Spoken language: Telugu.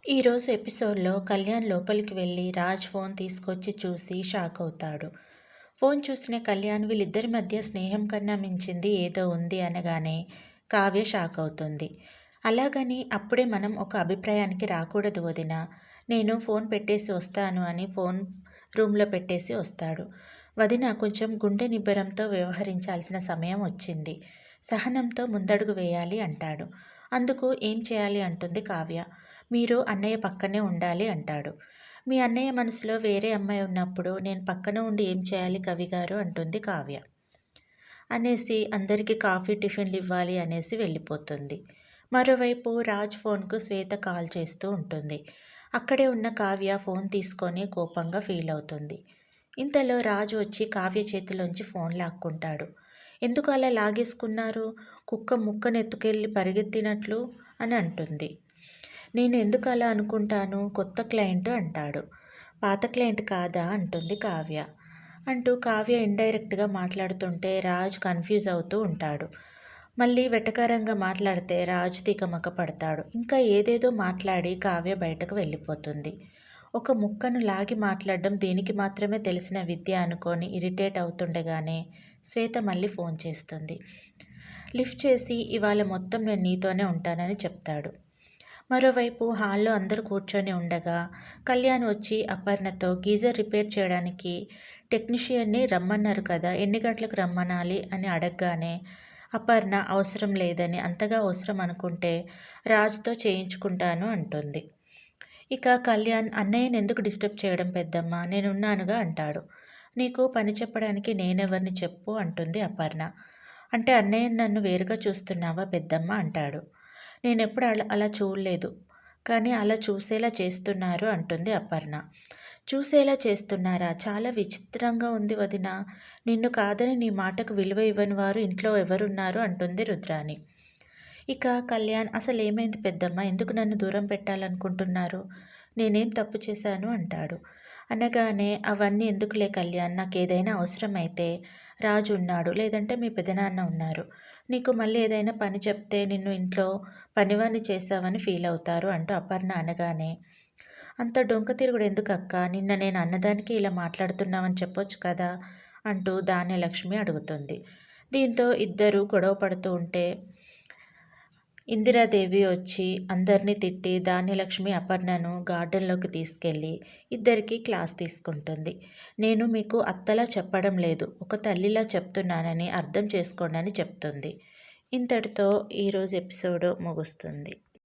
ఈరోజు ఎపిసోడ్లో కళ్యాణ్ లోపలికి వెళ్ళి రాజ్ ఫోన్ తీసుకొచ్చి చూసి షాక్ అవుతాడు. ఫోన్ చూసిన కళ్యాణ్ వీళ్ళిద్దరి మధ్య స్నేహం కన్నా మించింది ఏదో ఉంది అనగానే కావ్య షాక్ అవుతుంది. అలాగని అప్పుడే మనం ఒక అభిప్రాయానికి రాకూడదు వదినా, నేను ఫోన్ పెట్టేసి వస్తాను అని ఫోన్ రూమ్లో పెట్టేసి వస్తాడు. వదిన కొంచెం గుండె నిబ్బరంతో వ్యవహరించాల్సిన సమయం వచ్చింది. సహనంతో ముందడుగు వేయాలి అంటాడు. అందుకు ఏం చేయాలి అంటుంది కావ్య. మీరు అన్నయ్య పక్కనే ఉండాలి అంటాడు. మీ అన్నయ్య మనసులో వేరే అమ్మాయి ఉన్నప్పుడు నేను పక్కన ఉండి ఏం చేయాలి కవిగారు అంటుంది కావ్య. అనేసి అందరికీ కాఫీ టిఫిన్లు ఇవ్వాలి అనేసి వెళ్ళిపోతుంది. మరోవైపు రాజ్ ఫోన్కు శ్వేత కాల్ చేస్తూ ఉంటుంది. అక్కడే ఉన్న కావ్య ఫోన్ తీసుకొని కోపంగా ఫీల్ అవుతుంది. ఇంతలో రాజు వచ్చి కావ్య చేతిలోంచి ఫోన్ లాక్కుంటాడు. ఎందుకు అలా లాగేసుకున్నారు, కుక్క ముక్కనెత్తుకెళ్ళి పరిగెత్తినట్లు అని అంటుంది. నేను ఎందుకు అలా అనుకుంటాను, కొత్త క్లయింట్ అంటాడు. పాత క్లయింట్ కాదా అంటుంది కావ్య. అంటూ కావ్య ఇండైరెక్ట్గా మాట్లాడుతుంటే రాజ్ కన్ఫ్యూజ్ అవుతూ ఉంటాడు. మళ్ళీ వెటకారంగా మాట్లాడితే రాజ్ తికమక పడతాడు. ఇంకా ఏదేదో మాట్లాడి కావ్య బయటకు వెళ్ళిపోతుంది. ఒక ముక్కను లాగి మాట్లాడడం దీనికి మాత్రమే తెలిసిన విద్య అనుకొని ఇరిటేట్ అవుతుండగానే శ్వేత మళ్ళీ ఫోన్ చేస్తుంది. లిఫ్ట్ చేసి ఇవాళ మొత్తం నేను నీతోనే ఉంటానని చెప్తాడు. మరోవైపు హాల్లో అందరూ కూర్చొని ఉండగా కళ్యాణ్ వచ్చి అపర్ణతో గీజర్ రిపేర్ చేయడానికి టెక్నీషియన్ని రమ్మన్నారు కదా, ఎన్ని గంటలకు రమ్మనాలి అని అడగగానే అపర్ణ అవసరం లేదని, అంతగా అవసరం అనుకుంటే రాజ్తో చేయించుకుంటాను అంటుంది. ఇక కళ్యాణ్ అన్నయ్యని ఎందుకు డిస్టర్బ్ చేయడం పెద్దమ్మ, నేనున్నానుగా అంటాడు. నీకు పని చెప్పడానికి నేనెవరిని చెప్పు అంటుంది అపర్ణ. అంటే అన్నయ్య నన్ను వేరుగా చూస్తున్నావా పెద్దమ్మ అంటాడు. నేనెప్పుడు అలా చూడలేదు, కానీ అలా చూసేలా చేస్తున్నారు అంటుంది అపర్ణ. చూసేలా చేస్తున్నారా, చాలా విచిత్రంగా ఉంది వదిన. నిన్ను కాదని నీ మాటకు విలువ ఇవ్వని వారు ఇంట్లో ఎవరున్నారు అంటుంది రుద్రాణి. ఇక కళ్యాణ్ అసలు ఏమైంది పెద్దమ్మ, ఎందుకు నన్ను దూరం పెట్టాలనుకుంటున్నారు, నేనేం తప్పు చేశాను అంటాడు. అనగానే అవన్నీ ఎందుకులే కళ్యాణ్, నాకేదైనా అవసరమైతే రాజు ఉన్నాడు, లేదంటే మీ పెదనాన్న ఉన్నారు. నీకు మళ్ళీ ఏదైనా పని చెప్తే నిన్ను ఇంట్లో పనివాణ్ణి చేశావని ఫీల్ అవుతారు అంటూ అపర్ణ అనగానే, అంత డొంక తిరుగుడు ఎందుకు అక్క, నిన్న నేను అన్నదానికి ఇలా మాట్లాడుతున్నావని చెప్పొచ్చు కదా అంటూ ధాన్యలక్ష్మి అడుగుతుంది. దీంతో ఇద్దరు గొడవ పడుతూ ఉంటే ఇందిరాదేవి వచ్చి అందరినీ తిట్టి ధాన్యలక్ష్మి అపర్ణను గార్డెన్లోకి తీసుకెళ్ళి ఇద్దరికీ క్లాస్ తీసుకుంటుంది. నేను మీకు అత్తలా చెప్పడం లేదు, ఒక తల్లిలా చెప్తున్నానని అర్థం చేసుకోండి అని చెప్తుంది. ఇంతటితో ఈరోజు ఎపిసోడ్ ముగుస్తుంది.